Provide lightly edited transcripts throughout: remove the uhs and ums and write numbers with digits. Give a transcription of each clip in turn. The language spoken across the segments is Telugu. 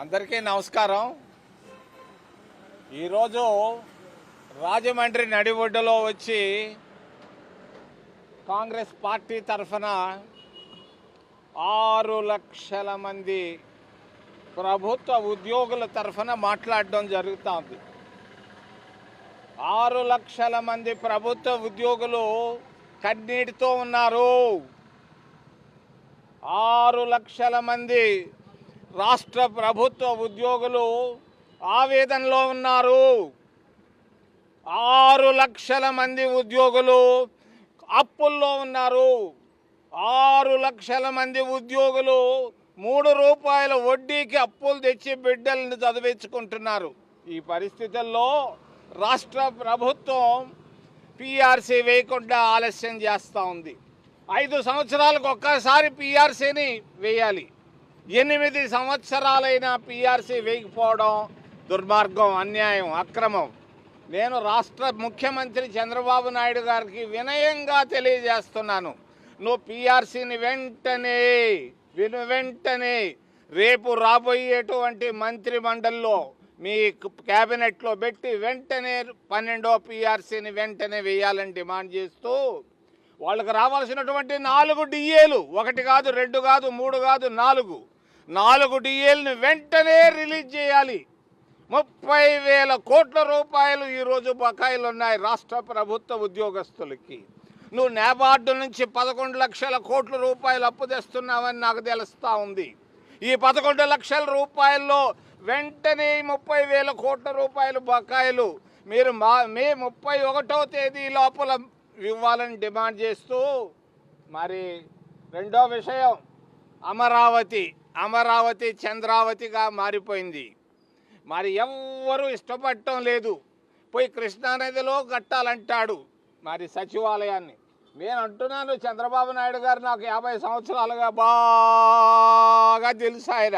అందరికీ నమస్కారం. ఈరోజు రాజమండ్రి నడిబొడ్డులో వచ్చి కాంగ్రెస్ పార్టీ తరఫున 6 లక్షల మంది ప్రభుత్వ ఉద్యోగుల తరఫున మాట్లాడడం జరుగుతుంది. 6 లక్షల మంది ప్రభుత్వ ఉద్యోగులు కన్నీటితో ఉన్నారు. 6 లక్షల మంది రాష్ట్ర ప్రభుత్వ ఉద్యోగులు ఆవేదనలో ఉన్నారు. 6 లక్షల మంది ఉద్యోగులు అప్పుల్లో ఉన్నారు. 6 లక్షల మంది ఉద్యోగులు 3 రూపాయల వడ్డీకి అప్పులు తెచ్చి బిడ్డలను చదివించుకుంటున్నారు. ఈ పరిస్థితుల్లో రాష్ట్ర ప్రభుత్వం పిఆర్సీ వేయకుండా ఆలస్యం చేస్తూ ఉంది. 5 సంవత్సరాలకు ఒక్కసారి పిఆర్సీని వేయాలి. 8 సంవత్సరాలైనా పిఆర్సీ వేయకపోవడం దుర్మార్గం, అన్యాయం, అక్రమం. నేను రాష్ట్ర ముఖ్యమంత్రి చంద్రబాబు నాయుడు గారికి వినయంగా తెలియజేస్తున్నాను. నువ్వు పిఆర్సీని వెంటనే రేపు రాబోయేటువంటి మంత్రి మండలిలో మీ క్యాబినెట్లో పెట్టి వెంటనే 12వ పిఆర్సీని వెంటనే వేయాలని డిమాండ్ చేస్తూ వాళ్ళకి రావాల్సినటువంటి 4 డిఏలు, 1 కాదు, 2 కాదు, 3 కాదు, 4 డిఏలను వెంటనే రిలీజ్ చేయాలి. 30,000 కోట్ల రూపాయలు ఈరోజు బకాయిలు ఉన్నాయి రాష్ట్ర ప్రభుత్వ ఉద్యోగస్తులకి. నువ్వు నాబార్డు నుంచి 11 లక్షల కోట్ల రూపాయలు అప్పు తెస్తున్నావని నాకు తెలుస్తూ ఉంది. ఈ 11 లక్షల రూపాయల్లో వెంటనే 30,000 కోట్ల రూపాయలు బకాయిలు మీరు మే 31వ తేదీ లోపల ఇవ్వాలని డిమాండ్ చేస్తూ, మరి రెండో విషయం, అమరావతి చంద్రావతిగా మారిపోయింది. మరి ఎవ్వరూ ఇష్టపడటం లేదు. పోయి కృష్ణానదిలో కట్టాలంటాడు మరి సచివాలయాన్ని. నేను అంటున్నాను, చంద్రబాబు నాయుడు గారు నాకు 50 సంవత్సరాలుగా బాగా తెలుసు ఆయన.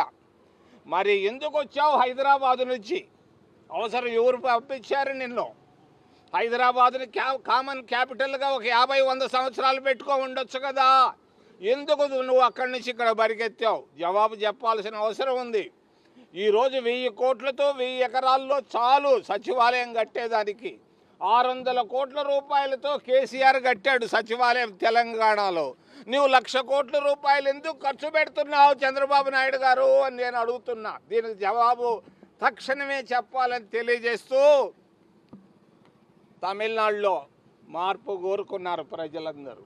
మరి ఎందుకు వచ్చావు హైదరాబాదు నుంచి? అవసరం ఎవరు పంపించారు నిన్ను? హైదరాబాదుని కామన్ క్యాపిటల్గా ఒక 50-100 సంవత్సరాలు పెట్టుకో ఉండొచ్చు కదా. ఎందుకు నువ్వు అక్కడి నుంచి ఇక్కడ బరికెత్తావు? జవాబు చెప్పాల్సిన అవసరం ఉంది. ఈరోజు 1000 కోట్లతో 1000 ఎకరాల్లో చాలు సచివాలయం కట్టేదానికి. 600 కోట్ల రూపాయలతో కేసీఆర్ కట్టాడు సచివాలయం తెలంగాణలో. నువ్వు 1,00,000 కోట్ల రూపాయలు ఎందుకు ఖర్చు పెడుతున్నావు చంద్రబాబు నాయుడు గారు అని నేను అడుగుతున్నా. దీనికి జవాబు తక్షణమే చెప్పాలని తెలియజేస్తూ, తమిళనాడులో మార్పు కోరుకున్నారు ప్రజలందరూ.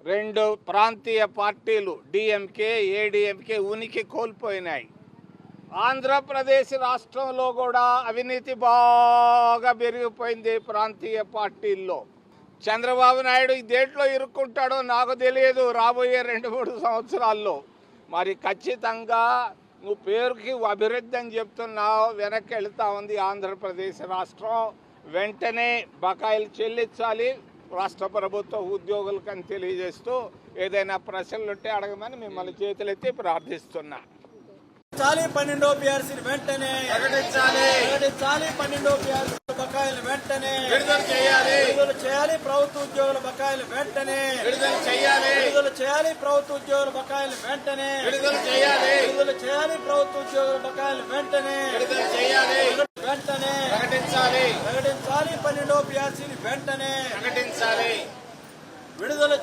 2 ప్రాంతీయ పార్టీలు డిఎంకే, ఏడీఎంకే ఉనికి కోల్పోయినాయి. ఆంధ్రప్రదేశ్ రాష్ట్రంలో కూడా అవినీతి బాగా పెరిగిపోయింది ప్రాంతీయ పార్టీల్లో. చంద్రబాబు నాయుడు దేంట్లో ఇరుక్కుంటాడో నాకు తెలియదు రాబోయే 2-3 సంవత్సరాల్లో. మరి ఖచ్చితంగా నువ్వు పేరుకి అభివృద్ధి అని చెప్తున్నావు, వెనక్కి వెళ్తా ఉంది ఆంధ్రప్రదేశ్ రాష్ట్రం. వెంటనే బకాయిలు చెల్లించాలి రాష్ట్ర ప్రభుత్వ ఉద్యోగులకని తెలియజేస్తూ, ఏదైనా ప్రశ్నలుంటే అడగమని మిమ్మల్ని చేతులెత్తి ప్రార్థిస్తున్నా. 12వ పిఆర్సీ వెంటనే ప్రకటించాలి. 12వ పిఆర్సీ బకాయిలు వెంటనే విడుదల చేయాలి. ప్రభుత్వ ఉద్యోగుల బకాయిలు వెంటనే విడుదల చేయాలి. ప్రభుత్వ ఉద్యోగుల బకాయిలు వెంటనే విడుదల చేయాలి. ప్రభుత్వ ఉద్యోగుల బకాయిలు వెంటనే ప్రకటించాలి. 12వ పిఆర్సీని వెంటనే ప్రకటించాలి. విడుదల